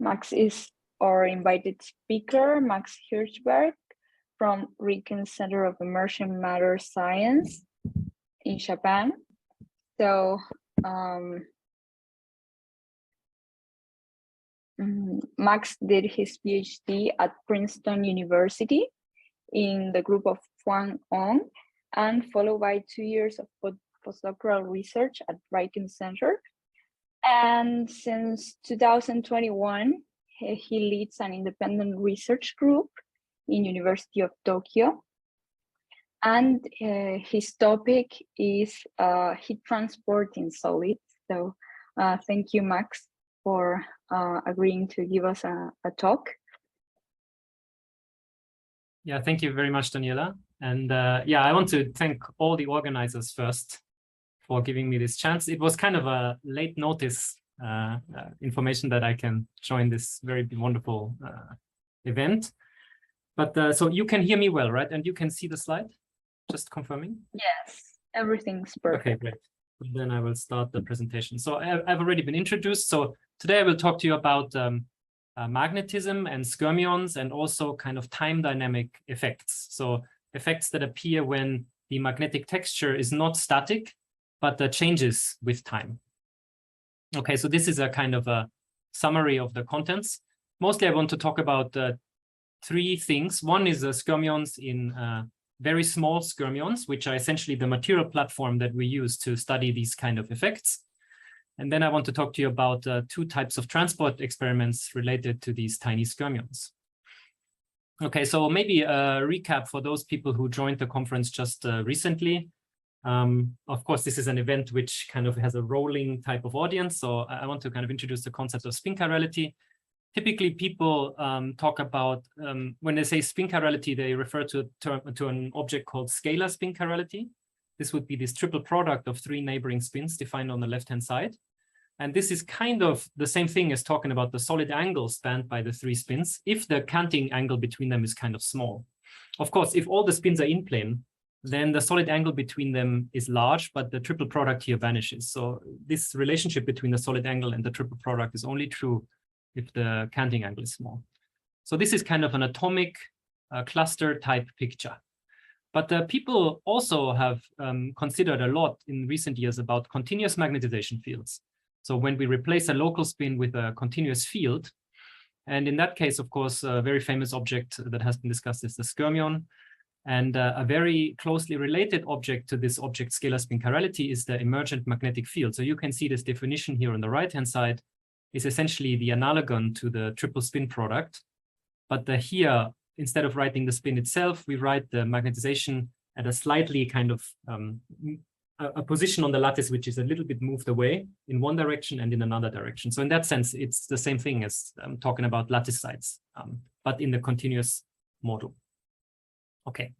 Max is our invited speaker, Max Hirschberger from RIKEN Center of Emergent Matter Science in Japan. So Max did his PhD at Princeton University in the group of Huang Ong, and followed by 2 years of postdoctoral research at RIKEN Center. And since 2021, he leads an independent research group in University of Tokyo. And his topic is heat transport in solids. So thank you, Max, for agreeing to give us a talk. Yeah, thank you very much, Daniela. And yeah, I want to thank all the organizers first for giving me this chance. It was kind of a late notice information that I can join this very wonderful event. But so you can hear me well, right? And you can see the slide? Just confirming? Yes, everything's perfect. Okay, great. Then I will start the presentation. So I've already been introduced. So today I will talk to you about magnetism and skyrmions, and also kind of time dynamic effects. So effects that appear when the magnetic texture is not static, but changes with time. Okay, so this is a kind of a summary of the contents. Mostly I want to talk about three things. One is skyrmions in very small skyrmions, which are essentially the material platform that we use to study these kind of effects. And then I want to talk to you about two types of transport experiments related to these tiny skyrmions. Okay, so maybe a recap for those people who joined the conference just recently. Of course, this is an event which kind of has a rolling type of audience. So I want to kind of introduce the concept of spin chirality. Typically, people talk about, when they say spin chirality, they refer to an object called scalar spin chirality. This would be this triple product of three neighboring spins defined on the left-hand side. And this is kind of the same thing as talking about the solid angle spanned by the three spins, if the canting angle between them is kind of small. Of course, if all the spins are in plane, then the solid angle between them is large, but the triple product here vanishes. So this relationship between the solid angle and the triple product is only true if the canting angle is small. So this is kind of an atomic cluster type picture. But people also have considered a lot in recent years about continuous magnetization fields. So when we replace a local spin with a continuous field, and in that case, of course, a very famous object that has been discussed is the skyrmion. And a very closely related object to this object scalar spin chirality is the emergent magnetic field. So you can see this definition here on the right-hand side is essentially the analogon to the triple spin product. But here, instead of writing the spin itself, we write the magnetization at a slightly kind of a position on the lattice, which is a little bit moved away in one direction and in another direction. So in that sense, it's the same thing as talking about lattice sites, but in the continuous model. Okay.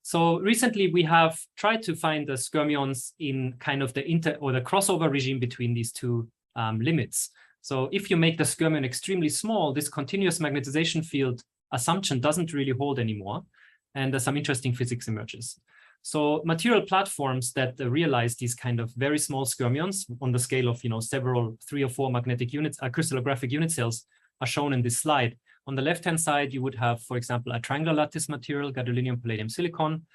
So recently we have tried to find the skyrmions in kind of the crossover regime between these two limits. So if you make the skyrmion extremely small, this continuous magnetization field assumption doesn't really hold anymore, and some interesting physics emerges. So material platforms that realize these kind of very small skyrmions on the scale of several 3 or 4 magnetic units, crystallographic unit cells, are shown in this slide. On the left-hand side, you would have, for example, a triangular lattice material, gadolinium, palladium, silicon.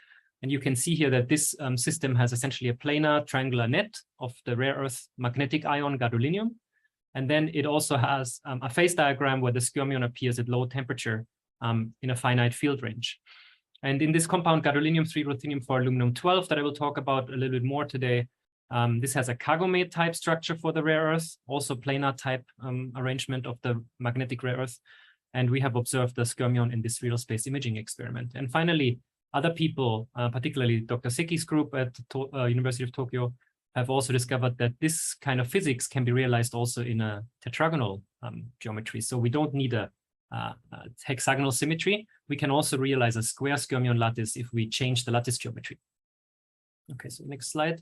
And you can see here that this system has essentially a planar triangular net of the rare earth magnetic ion gadolinium. And then it also has a phase diagram where the skyrmion appears at low temperature in a finite field range. And in this compound gadolinium-3, ruthenium-4, aluminum-12 that I will talk about a little bit more today, this has a Kagome type structure for the rare earth, also planar type arrangement of the magnetic rare earth. And we have observed the skyrmion in this real space imaging experiment. And finally, other people, particularly Dr. Seki's group at University of Tokyo, have also discovered that this kind of physics can be realized also in a tetragonal geometry. So we don't need a hexagonal symmetry. We can also realize a square skyrmion lattice if we change the lattice geometry. Okay, so next slide.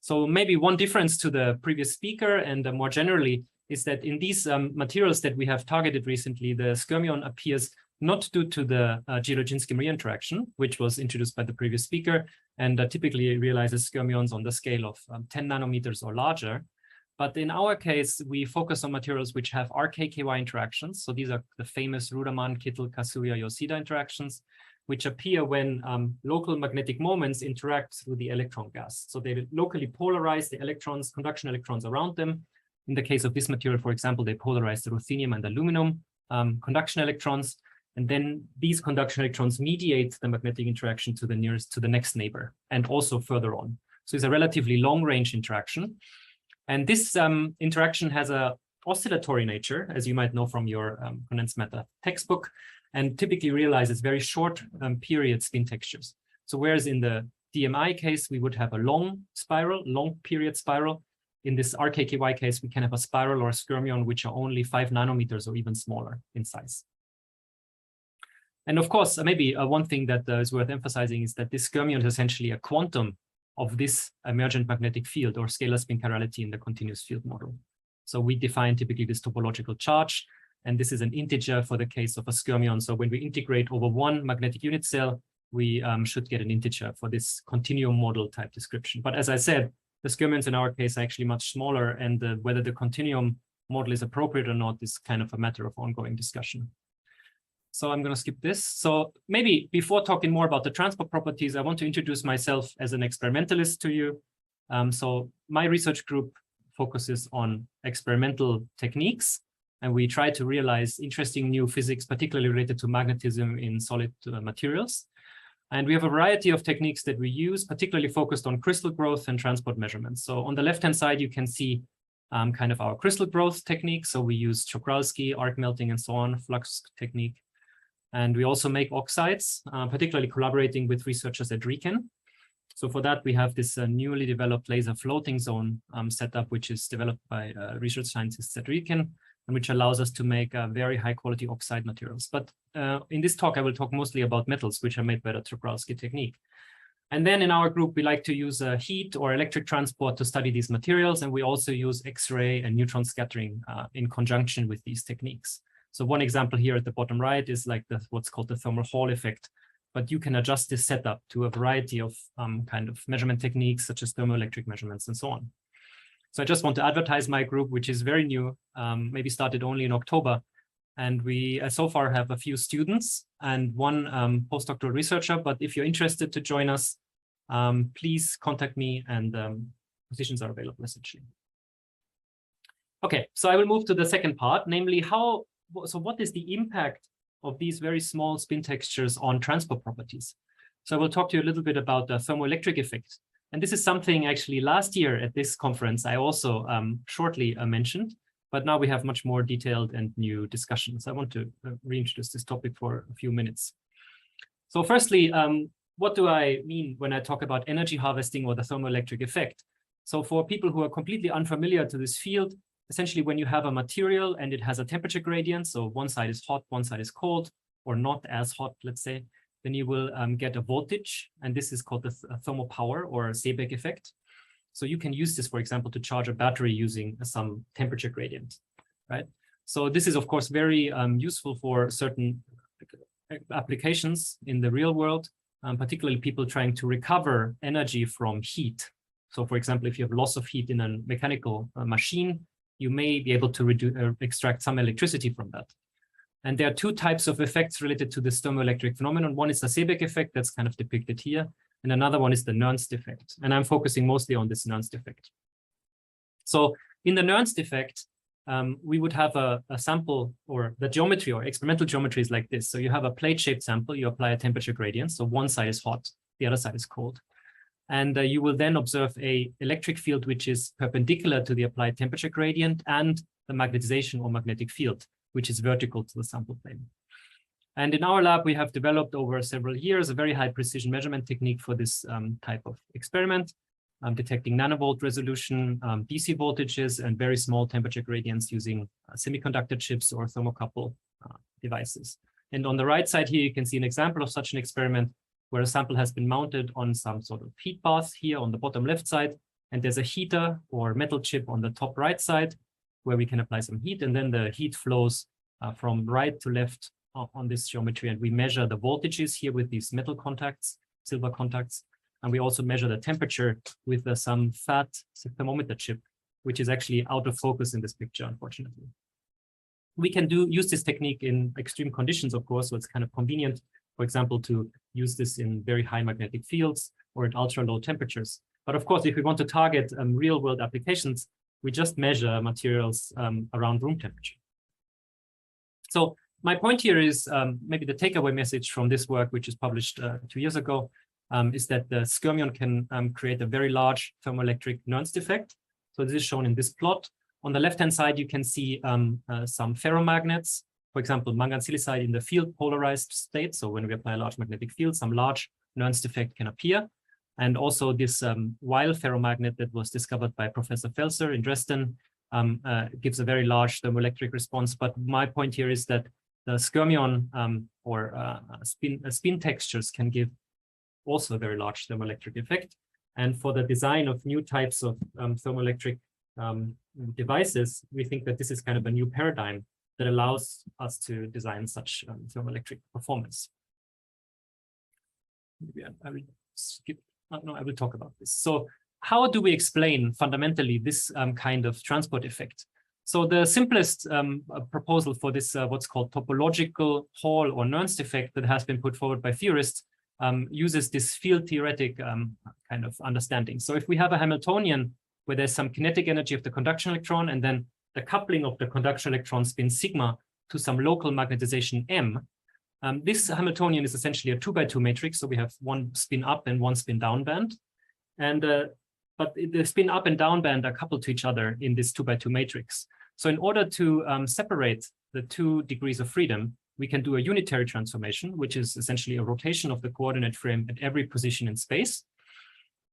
So maybe one difference to the previous speaker and more generally is that in these materials that we have targeted recently, the skyrmion appears not due to the Dzielodzinsky-Marie interaction, which was introduced by the previous speaker, and typically realizes skyrmions on the scale of 10 nanometers or larger. But in our case, we focus on materials which have RKKY interactions. So these are the famous Ruderman, Kittel, Kasuya, Yoshida interactions, which appear when local magnetic moments interact through the electron gas. So they locally polarize the electrons, conduction electrons around them. In the case of this material, for example, they polarize the ruthenium and aluminum conduction electrons. And then these conduction electrons mediate the magnetic interaction to the next neighbor and also further on. So it's a relatively long-range interaction. And this interaction has a oscillatory nature, as you might know from your condensed matter textbook, and typically realizes very short period spin textures. So whereas in the DMI case, we would have a long period spiral. In this RKKY case, we can have a spiral or a skyrmion, which are only 5 nanometers or even smaller in size. And of course, maybe one thing that is worth emphasizing is that this skyrmion is essentially a quantum of this emergent magnetic field or scalar spin chirality in the continuous field model. So we define typically this topological charge, and this is an integer for the case of a skyrmion. So when we integrate over one magnetic unit cell, we should get an integer for this continuum model type description. But as I said, the skyrmions in our case are actually much smaller, and whether the continuum model is appropriate or not is kind of a matter of ongoing discussion. So I'm going to skip this. So maybe before talking more about the transport properties, I want to introduce myself as an experimentalist to you. So my research group focuses on experimental techniques, and we try to realize interesting new physics, particularly related to magnetism in solid materials. And we have a variety of techniques that we use, particularly focused on crystal growth and transport measurements. So on the left-hand side, you can see kind of our crystal growth technique. So we use Czochralski, arc melting, and so on, flux technique. And we also make oxides, particularly collaborating with researchers at RIKEN. So for that, we have this newly developed laser floating zone setup, which is developed by research scientists at RIKEN, and which allows us to make very high quality oxide materials. But in this talk, I will talk mostly about metals, which are made by the Czochralski technique. And then in our group, we like to use heat or electric transport to study these materials. And we also use X-ray and neutron scattering in conjunction with these techniques. So one example here at the bottom right is like what's called the thermal Hall effect. But you can adjust this setup to a variety of kind of measurement techniques, such as thermo-electric measurements and so on. So I just want to advertise my group, which is very new, maybe started only in October. And we so far have a few students and one postdoctoral researcher. But if you're interested to join us, please contact me, and positions are available essentially. Okay, so I will move to the second part, namely what is the impact of these very small spin textures on transport properties? So I will talk to you a little bit about the thermoelectric effect. And this is something actually last year at this conference I also shortly mentioned, but now we have much more detailed and new discussions. I want to reintroduce this topic for a few minutes. So firstly, what do I mean when I talk about energy harvesting or the thermoelectric effect? So for people who are completely unfamiliar to this field, essentially when you have a material and it has a temperature gradient, so one side is hot, one side is cold, or not as hot, let's say, then you will get a voltage, and this is called the thermal power or Seebeck effect. So you can use this, for example, to charge a battery using some temperature gradient, right? So this is, of course, very useful for certain applications in the real world, particularly people trying to recover energy from heat. So for example, if you have loss of heat in a mechanical machine, you may be able to extract some electricity from that. And there are two types of effects related to this thermoelectric phenomenon. One is the Seebeck effect that's kind of depicted here, and another one is the Nernst effect. And I'm focusing mostly on this Nernst effect. So in the Nernst effect, we would have a sample, or the geometry or experimental geometry is like this. So you have a plate-shaped sample, you apply a temperature gradient. So one side is hot, the other side is cold. And you will then observe an electric field which is perpendicular to the applied temperature gradient, and the magnetization or magnetic field, which is vertical to the sample plane. And in our lab, we have developed over several years a very high precision measurement technique for this type of experiment, detecting nanovolt resolution, DC voltages, and very small temperature gradients using semiconductor chips or thermocouple devices. And on the right side here, you can see an example of such an experiment where a sample has been mounted on some sort of heat bath here on the bottom left side. And there's a heater or metal chip on the top right side where we can apply some heat. And then the heat flows from right to left on this geometry. And we measure the voltages here with these metal contacts, silver contacts. And we also measure the temperature with some fat thermometer chip which is actually out of focus in this picture, unfortunately. We can use this technique in extreme conditions, of course, so it's kind of convenient, for example, to use this in very high magnetic fields or at ultra low temperatures. But of course, if we want to target real world applications, we just measure materials around room temperature. So my point here is maybe the takeaway message from this work, which is published 2 years ago, is that the Skyrmion can create a very large thermoelectric Nernst effect. So this is shown in this plot. On the left-hand side, you can see some ferromagnets, for example, mangan silicide in the field polarized state. So when we apply a large magnetic field, some large Nernst effect can appear. And also this Weil ferromagnet that was discovered by Professor Felser in Dresden gives a very large thermoelectric response. But my point here is that the Skyrmion spin textures can give also a very large thermoelectric effect. And for the design of new types of thermoelectric devices, we think that this is kind of a new paradigm that allows us to design such thermoelectric performance. Maybe I will skip. No, I will talk about this. So how do we explain fundamentally this kind of transport effect? So the simplest proposal for this, what's called topological Hall or Nernst effect that has been put forward by theorists uses this field theoretic kind of understanding. So if we have a Hamiltonian where there's some kinetic energy of the conduction electron and then the coupling of the conduction electron spin sigma to some local magnetization M, this Hamiltonian is essentially a 2x2 matrix. So we have one spin up and one spin down band. And but the spin up and down band are coupled to each other in this 2x2 matrix. So in order to separate the 2 degrees of freedom, we can do a unitary transformation, which is essentially a rotation of the coordinate frame at every position in space.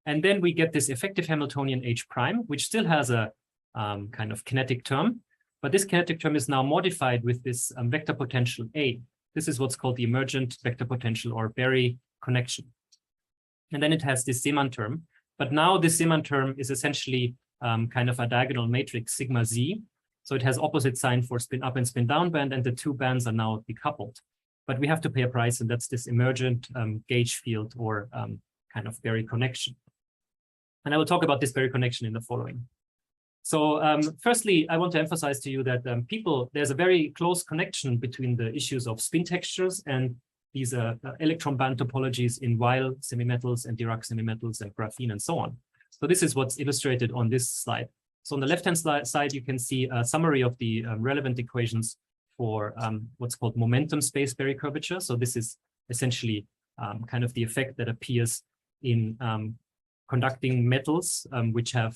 And then we get this effective Hamiltonian H prime, which still has a kind of kinetic term. But this kinetic term is now modified with this vector potential A. This is what's called the emergent vector potential or Berry connection. And then it has this Zeeman term. But now this Zeeman term is essentially kind of a diagonal matrix sigma Z. So it has opposite sign for spin up and spin down band, and the 2 bands are now decoupled. But we have to pay a price, and that's this emergent gauge field or kind of Berry connection. And I will talk about this Berry connection in the following. So firstly, I want to emphasize to you that there's a very close connection between the issues of spin textures and these electron band topologies in Weil semimetals and Dirac semimetals and graphene and so on. So this is what's illustrated on this slide. So on the left-hand side, you can see a summary of the relevant equations for what's called momentum space Berry curvature. So this is essentially kind of the effect that appears in conducting metals, which have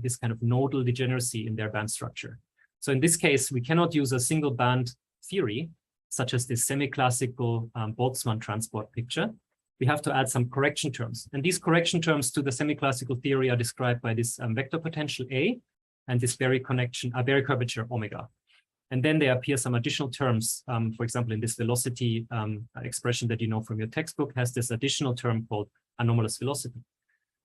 this kind of nodal degeneracy in their band structure. So in this case, we cannot use a single band theory, such as this semi-classical Boltzmann transport picture. We have to add some correction terms. And these correction terms to the semi-classical theory are described by this vector potential A and this Berry connection, Berry curvature omega. And then there appear some additional terms. For example, in this velocity expression that you know from your textbook has this additional term called anomalous velocity.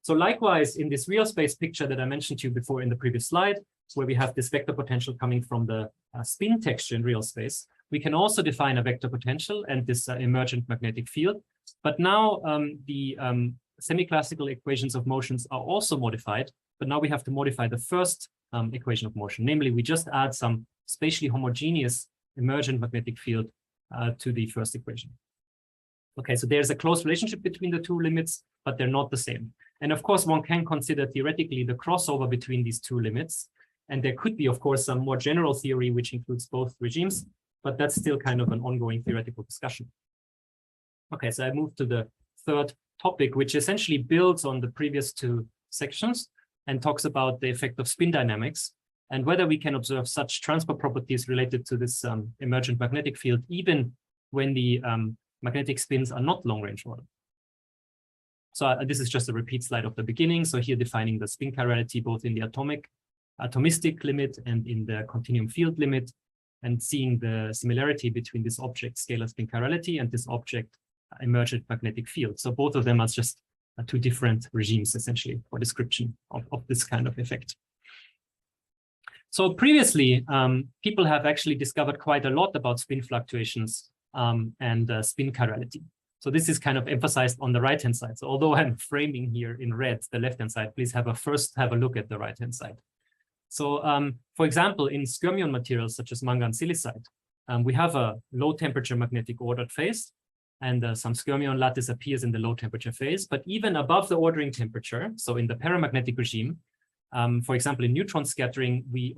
So likewise, in this real space picture that I mentioned to you before in the previous slide, where we have this vector potential coming from the spin texture in real space, we can also define a vector potential and this emergent magnetic field. But now the semi-classical equations of motions are also modified, but now we have to modify the first equation of motion. Namely, we just add some spatially homogeneous emergent magnetic field to the first equation. Okay, so there's a close relationship between the 2 limits, but they're not the same. And of course, one can consider theoretically the crossover between these 2 limits. And there could be, of course, some more general theory which includes both regimes, but that's still kind of an ongoing theoretical discussion. Okay, so I move to the third topic, which essentially builds on the previous 2 sections and talks about the effect of spin dynamics and whether we can observe such transport properties related to this emergent magnetic field, even when the magnetic spins are not long-range order. So this is just a repeat slide of the beginning. So here defining the spin chirality both in the atomistic limit and in the continuum field limit, and seeing the similarity between this object scalar spin chirality and this object emergent magnetic field. So both of them are just 2 different regimes essentially for description of this kind of effect. So previously, people have actually discovered quite a lot about spin fluctuations and spin chirality. So this is kind of emphasized on the right-hand side. So although I'm framing here in red the left-hand side, please first have a look at the right-hand side. So for example, in Skyrmion materials such as mangan silicide, we have a low temperature magnetic ordered phase, and some Skyrmion lattice appears in the low temperature phase. But even above the ordering temperature, so in the paramagnetic regime, for example, in neutron scattering, we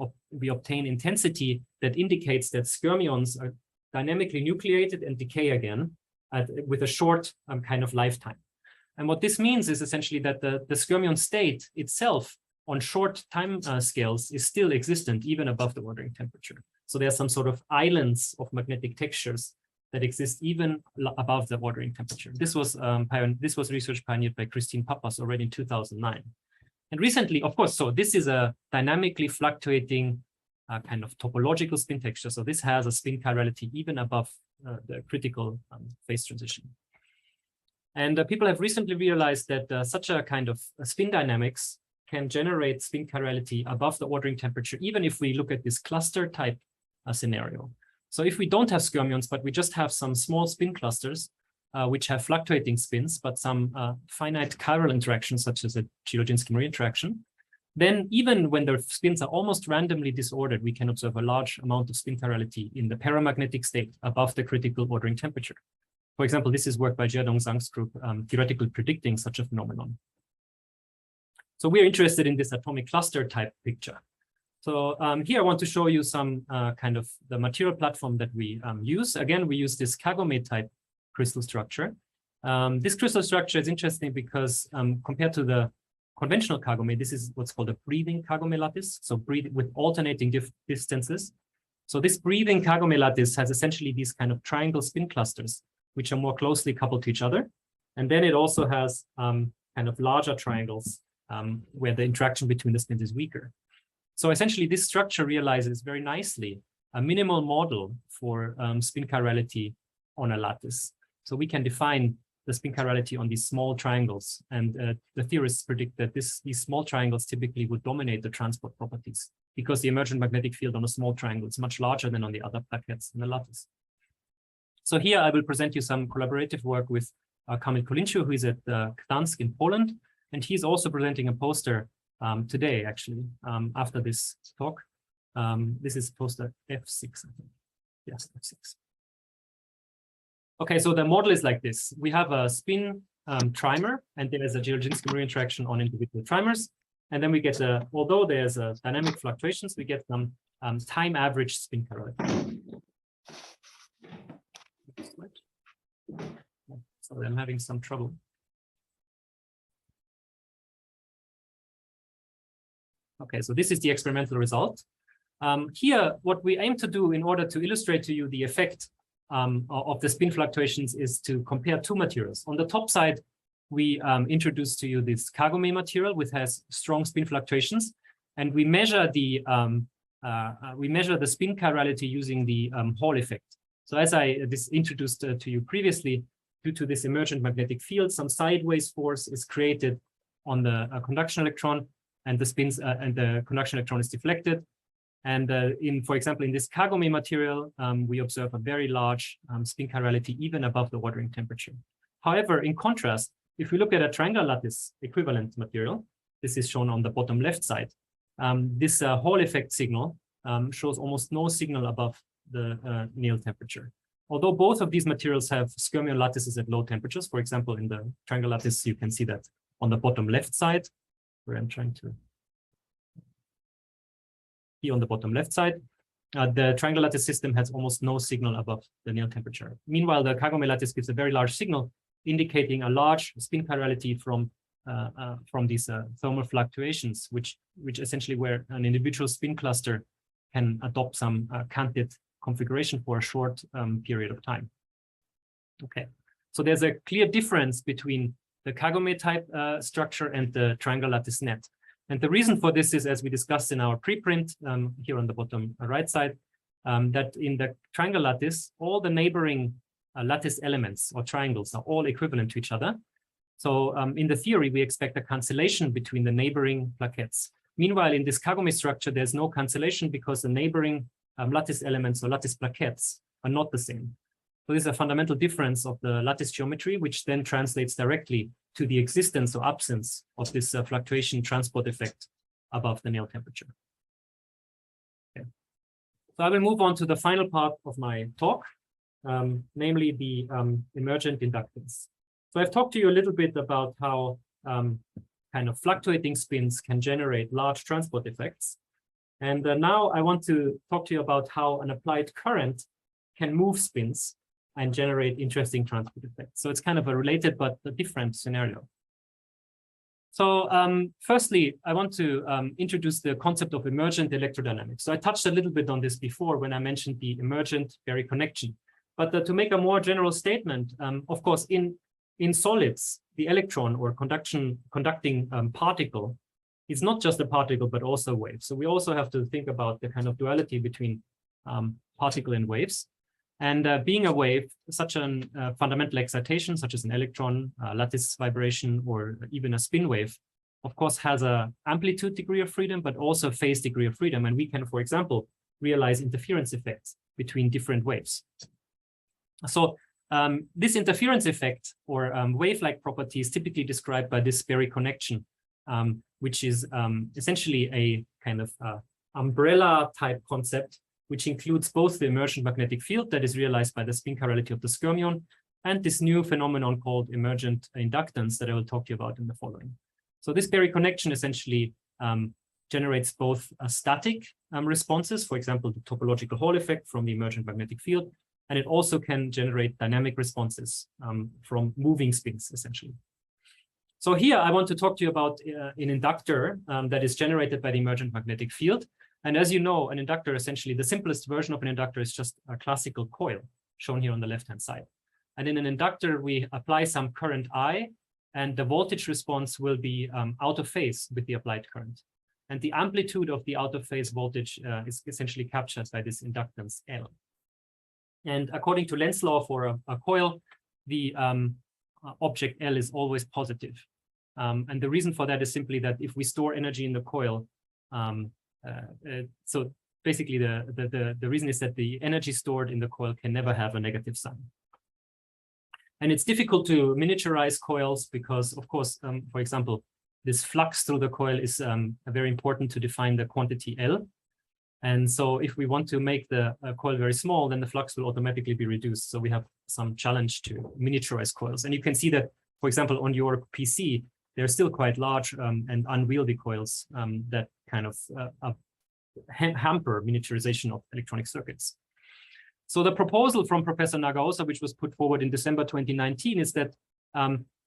obtain intensity that indicates that Skyrmions are dynamically nucleated and decay again with a short kind of lifetime. And what this means is essentially that the Skyrmion state itself on short time scales is still existent even above the ordering temperature. So there are some sort of islands of magnetic textures that exist even above the ordering temperature. This was research pioneered by Christine Pappas already in 2009. And recently, of course, so this is a dynamically fluctuating kind of topological spin texture. So this has a spin chirality even above the critical phase transition. And people have recently realized that such a kind of spin dynamics can generate spin chirality above the ordering temperature, even if we look at this cluster type scenario. So if we don't have Skyrmions, but we just have some small spin clusters, which have fluctuating spins, but some finite chiral interactions, such as a Giroginski-Murray interaction, then even when the spins are almost randomly disordered, we can observe a large amount of spin chirality in the paramagnetic state above the critical ordering temperature. For example, this is work by Jiadong Zhang's group theoretically predicting such a phenomenon. So we are interested in this atomic cluster type picture. So here I want to show you some kind of the material platform that we use. Again, we use this Kagome type crystal structure. This crystal structure is interesting because compared to the conventional Kagome, this is what's called a breathing Kagome lattice. So breathing with alternating distances. So this breathing Kagome lattice has essentially these kind of triangle spin clusters, which are more closely coupled to each other. And then it also has kind of larger triangles where the interaction between the spins is weaker. So essentially, this structure realizes very nicely a minimal model for spin chirality on a lattice. So we can define the spin chirality on these small triangles. And the theorists predict that these small triangles typically would dominate the transport properties because the emergent magnetic field on a small triangle is much larger than on the other plaquettes in the lattice. So here I will present you some collaborative work with Kamil Kolinciu, who is at Gdansk in Poland. And he's also presenting a poster today, actually, after this talk. This is poster F6, I think. Yes, F6. Okay, so the model is like this. We have a spin trimer, and there is a Giroginski-Murray interaction on individual trimers. And then we get, although there's dynamic fluctuations, we get some time average spin chirality. Sorry, I'm having some trouble. Okay, so this is the experimental result. Here, what we aim to do in order to illustrate to you the effect of the spin fluctuations is to compare two materials. On the top side, we introduce to you this Kagome material, which has strong spin fluctuations, and we measure the spin chirality using the Hall effect. So as I introduced to you previously, due to this emergent magnetic field, some sideways force is created on the conduction electron, and the spins and the conduction electron is deflected. And for example, in this Kagome material, we observe a very large spin chirality even above the ordering temperature. However, in contrast, if we look at a triangular lattice equivalent material, this is shown on the bottom left side, this Hall effect signal shows almost no signal above the Néel temperature. Although both of these materials have Skyrmion lattices at low temperatures, for example, in the triangular lattice, you can see that on the bottom left side, where I'm trying to, here on the bottom left side, the triangular lattice system has almost no signal above the Néel temperature. Meanwhile, the Kagome lattice gives a very large signal, indicating a large spin chirality from these thermal fluctuations, which essentially where an individual spin cluster can adopt some canted configuration for a short period of time. Okay, so there's a clear difference between the Kagome type structure and the triangular lattice net. And the reason for this is, as we discussed in our preprint here on the bottom right side, that in the triangular lattice, all the neighboring lattice elements or triangles are all equivalent to each other. So in the theory, we expect a cancellation between the neighboring plaquettes. Meanwhile, in this Kagome structure, there's no cancellation because the neighboring lattice elements or lattice plaquettes are not the same. So this is a fundamental difference of the lattice geometry, which then translates directly to the existence or absence of this fluctuation transport effect above the Néel temperature. So I will move on to the final part of my talk, namely the emergent inductance. So I've talked to you a little bit about how kind of fluctuating spins can generate large transport effects. And now I want to talk to you about how an applied current can move spins and generate interesting transport effects. So it's kind of a related but a different scenario. So firstly, I want to introduce the concept of emergent electrodynamics. So I touched a little bit on this before when I mentioned the emergent Berry connection. But to make a more general statement, of course, in solids, the electron or conducting particle is not just a particle, but also a wave. So we also have to think about the kind of duality between particle and waves. And being a wave, such a fundamental excitation, such as an electron, lattice vibration, or even a spin wave, of course, has an amplitude degree of freedom, but also a phase degree of freedom. And we can, for example, realize interference effects between different waves. So this interference effect or wave-like property is typically described by this Berry connection, which is essentially a kind of umbrella type concept, which includes both the emergent magnetic field that is realized by the spin chirality of the Skyrmion and this new phenomenon called emergent inductance that I will talk to you about in the following. So this Berry connection essentially generates both static responses, for example, the topological Hall effect from the emergent magnetic field, and it also can generate dynamic responses from moving spins, essentially. So here I want to talk to you about an inductor that is generated by the emergent magnetic field. And as you know, an inductor, essentially, the simplest version of an inductor is just a classical coil, shown here on the left-hand side. And in an inductor, we apply some current I, and the voltage response will be out of phase with the applied current. And the amplitude of the out-of-phase voltage is essentially captured by this inductance L. And according to Lenz's law for a coil, the object L is always positive. And the reason for that is simply that if we store energy in the coil, so basically the reason is that the energy stored in the coil can never have a negative sign. And it's difficult to miniaturize coils because, of course, for example, this flux through the coil is very important to define the quantity L. And so if we want to make the coil very small, then the flux will automatically be reduced. So we have some challenge to miniaturize coils. And you can see that, for example, on your PC, they're still quite large and unwieldy coils that kind of hamper miniaturization of electronic circuits. So the proposal from Professor Nagaosa, which was put forward in December 2019, is that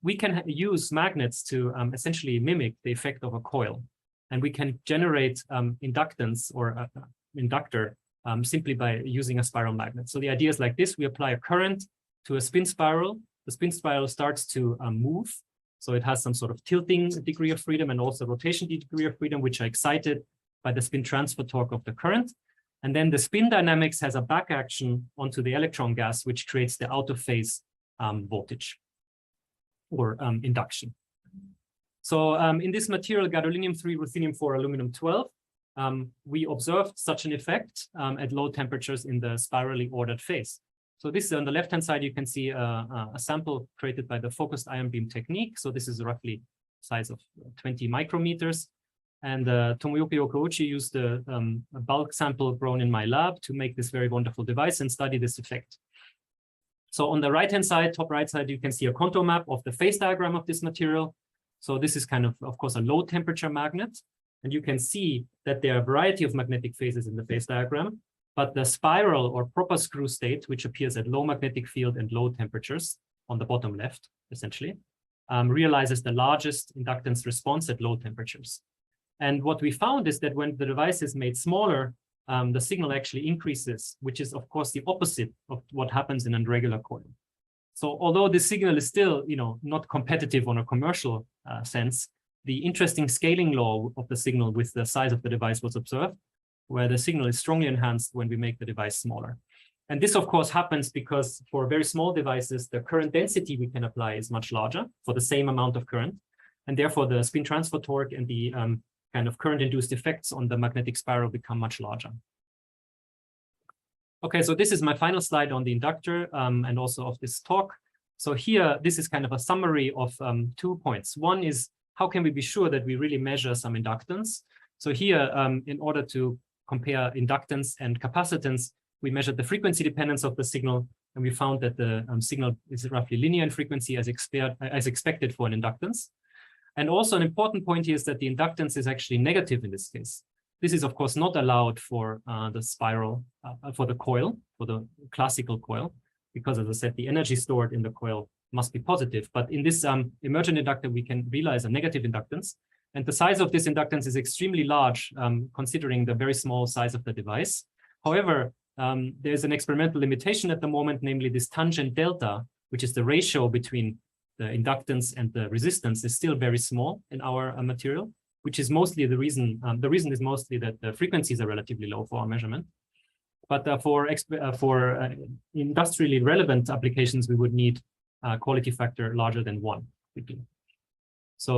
we can use magnets to essentially mimic the effect of a coil. And we can generate inductance or inductor simply by using a spiral magnet. So the idea is like this: we apply a current to a spin spiral. The spin spiral starts to move. So it has some sort of tilting degree of freedom and also rotation degree of freedom, which are excited by the spin transfer torque of the current. And then the spin dynamics has a back action onto the electron gas, which creates the out of phase voltage or induction. So in this material, gadolinium-3, ruthenium-4, aluminum-12, we observed such an effect at low temperatures in the spirally ordered phase. So this is on the left-hand side, you can see a sample created by the focused ion beam technique. So this is roughly size of 20 micrometers. And Tomoyuki Okouchi used a bulk sample grown in my lab to make this very wonderful device and study this effect. So on the right-hand side, top right side, you can see a contour map of the phase diagram of this material. So this is kind of course, a low temperature magnet. And you can see that there are a variety of magnetic phases in the phase diagram. But the spiral or proper screw state, which appears at low magnetic field and low temperatures on the bottom left, essentially, realizes the largest inductance response at low temperatures. And what we found is that when the device is made smaller, the signal actually increases, which is, of course, the opposite of what happens in a regular coil. So although the signal is still, not competitive on a commercial sense, the interesting scaling law of the signal with the size of the device was observed, where the signal is strongly enhanced when we make the device smaller. And this, of course, happens because for very small devices, the current density we can apply is much larger for the same amount of current. And therefore, the spin transfer torque and the kind of current-induced effects on the magnetic spiral become much larger. Okay, so this is my final slide on the inductor and also of this talk. So here, this is kind of a summary of 2 points. One is, how can we be sure that we really measure some inductance? So here, in order to compare inductance and capacitance, we measured the frequency dependence of the signal, and we found that the signal is roughly linear in frequency as expected for an inductance. And also an important point here is that the inductance is actually negative in this case. This is, of course, not allowed for the spiral, for the coil, for the classical coil, because, as I said, the energy stored in the coil must be positive. But in this emergent inductor, we can realize a negative inductance. And the size of this inductance is extremely large, considering the very small size of the device. However, there's an experimental limitation at the moment, namely this tangent delta, which is the ratio between the inductance and the resistance, is still very small in our material, which is mostly the reason. The reason is mostly that the frequencies are relatively low for our measurement. But for industrially relevant applications, we would need a quality factor larger than 1. So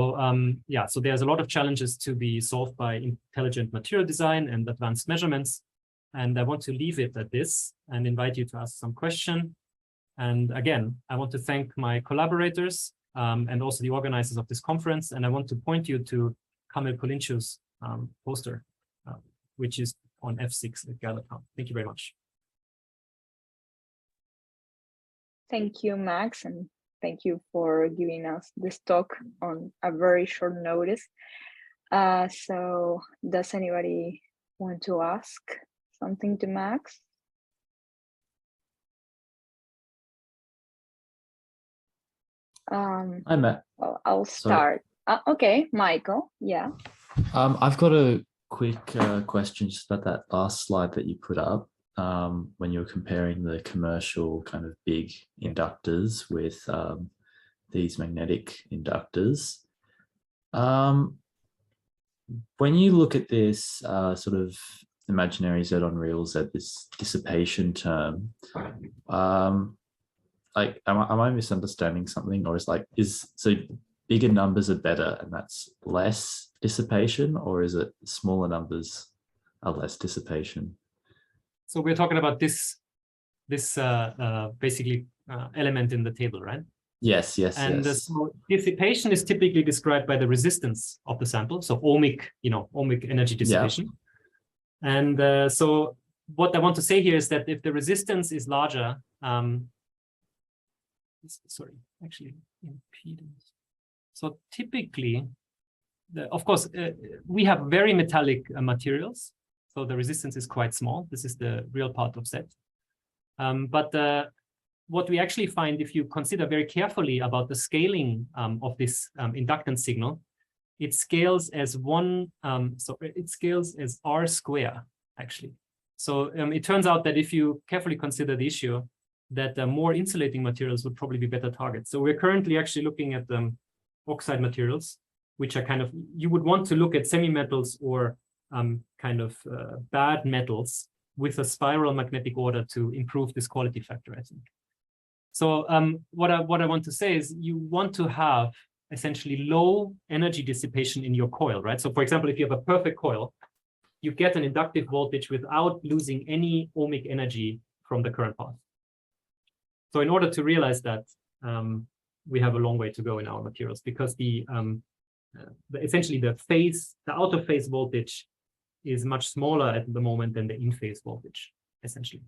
yeah, so there's a lot of challenges to be solved by intelligent material design and advanced measurements. And I want to leave it at this and invite you to ask some question. And again, I want to thank my collaborators and also the organizers of this conference. And I want to point you to Kamil Kolinczuk's poster, which is on F6 at Galacom. Thank you very much. Thank you, Max, and thank you for giving us this talk on a very short notice. So does anybody want to ask something to Max? Hi, Matt. I'll start. Okay, Michael, yeah. I've got a quick question just about that last slide that you put up when you were comparing the commercial kind of big inductors with these magnetic inductors. When you look at this sort of imaginary Z on real Z, this dissipation term, like, am I misunderstanding something, or so bigger numbers are better and that's less dissipation, or is it smaller numbers are less dissipation? So we're talking about this basically element in the table, right? Yes. So dissipation is typically described by the resistance of the sample, so ohmic energy dissipation. Yeah. And so what I want to say here is that if the resistance is larger, impedance. So typically, of course, we have very metallic materials, so the resistance is quite small. This is the real part of Z. But what we actually find, if you consider very carefully about the scaling of this inductance signal, it scales as it scales as R square, actually. So it turns out that if you carefully consider the issue, that more insulating materials would probably be better targets. So we're currently actually looking at oxide materials, which are kind of, you would want to look at semi-metals or kind of bad metals with a spiral magnetic order to improve this quality factor, I think. So what I want to say is you want to have essentially low energy dissipation in your coil, right? So for example, if you have a perfect coil, you get an inductive voltage without losing any ohmic energy from the current path. So in order to realize that, we have a long way to go in our materials, because essentially the out of phase voltage is much smaller at the moment than the in phase voltage, essentially.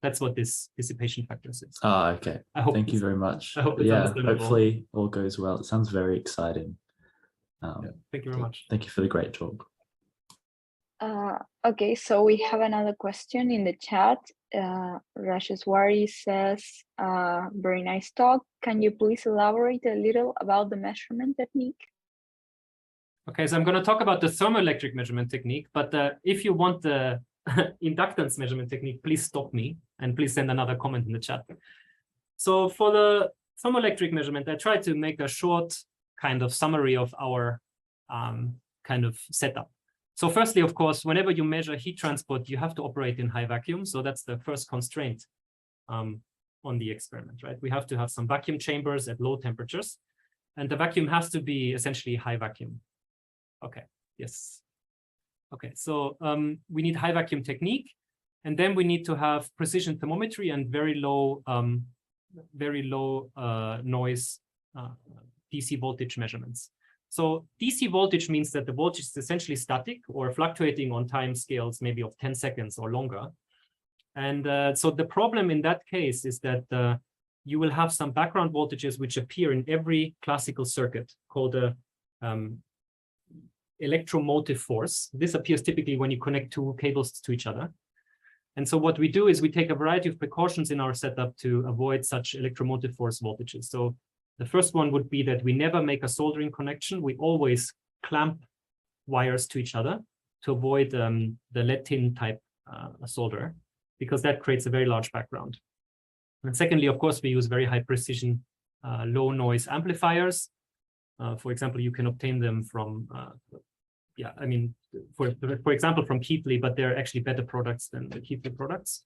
That's what this dissipation factor is. Ah, okay. Thank you very much. I hope hopefully all goes well. It sounds very exciting. Thank you very much. Thank you for the great talk. Okay, so we have another question in the chat. Rasheswari says, very nice talk. Can you please elaborate a little about the measurement technique? Okay, so I'm going to talk about the thermoelectric measurement technique, but if you want the inductance measurement technique, please stop me and please send another comment in the chat. So for the thermoelectric measurement, I tried to make a short kind of summary of our kind of setup. So firstly, of course, whenever you measure heat transport, you have to operate in high vacuum. So that's the first constraint on the experiment, right? We have to have some vacuum chambers at low temperatures, and the vacuum has to be essentially high vacuum. Okay, yes. Okay, so we need high vacuum technique, and then we need to have precision thermometry and very low noise DC voltage measurements. So DC voltage means that the voltage is essentially static or fluctuating on time scales, maybe of 10 seconds or longer. And so the problem in that case is that you will have some background voltages which appear in every classical circuit called a electromotive force. This appears typically when you connect two cables to each other. And so what we do is we take a variety of precautions in our setup to avoid such electromotive force voltages. So the first one would be that we never make a soldering connection. We always clamp wires to each other to avoid the lead tin type solder, because that creates a very large background. And secondly, of course, we use very high precision, low noise amplifiers. For example, you can obtain them from, for example, from Keithley, but they're actually better products than the Keithley products.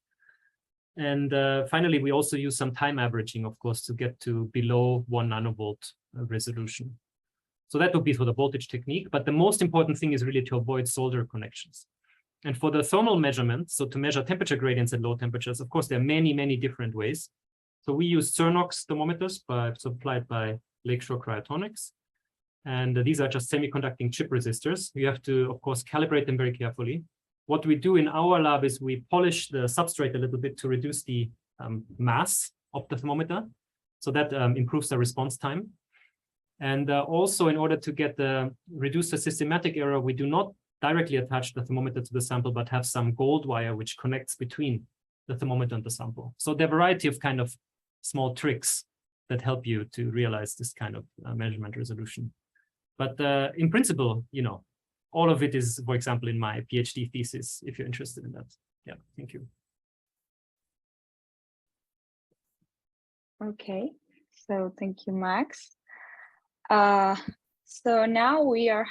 And finally, we also use some time averaging, of course, to get to below 1 nanovolt resolution. So that would be for the voltage technique. But the most important thing is really to avoid solder connections. And for the thermal measurement, so to measure temperature gradients at low temperatures, of course, there are many, many different ways. So we use Cernox thermometers supplied by Lakeshore Cryotonics. And these are just semiconducting chip resistors. You have to, of course, calibrate them very carefully. What we do in our lab is we polish the substrate a little bit to reduce the mass of the thermometer. So that improves the response time. And also, in order to reduce the systematic error, we do not directly attach the thermometer to the sample, but have some gold wire which connects between the thermometer and the sample. So there are a variety of kind of small tricks that help you to realize this kind of measurement resolution. But in principle, all of it is, for example, in my PhD thesis, if you're interested in that. Yeah, thank you. Okay, so thank you, Max. So now we are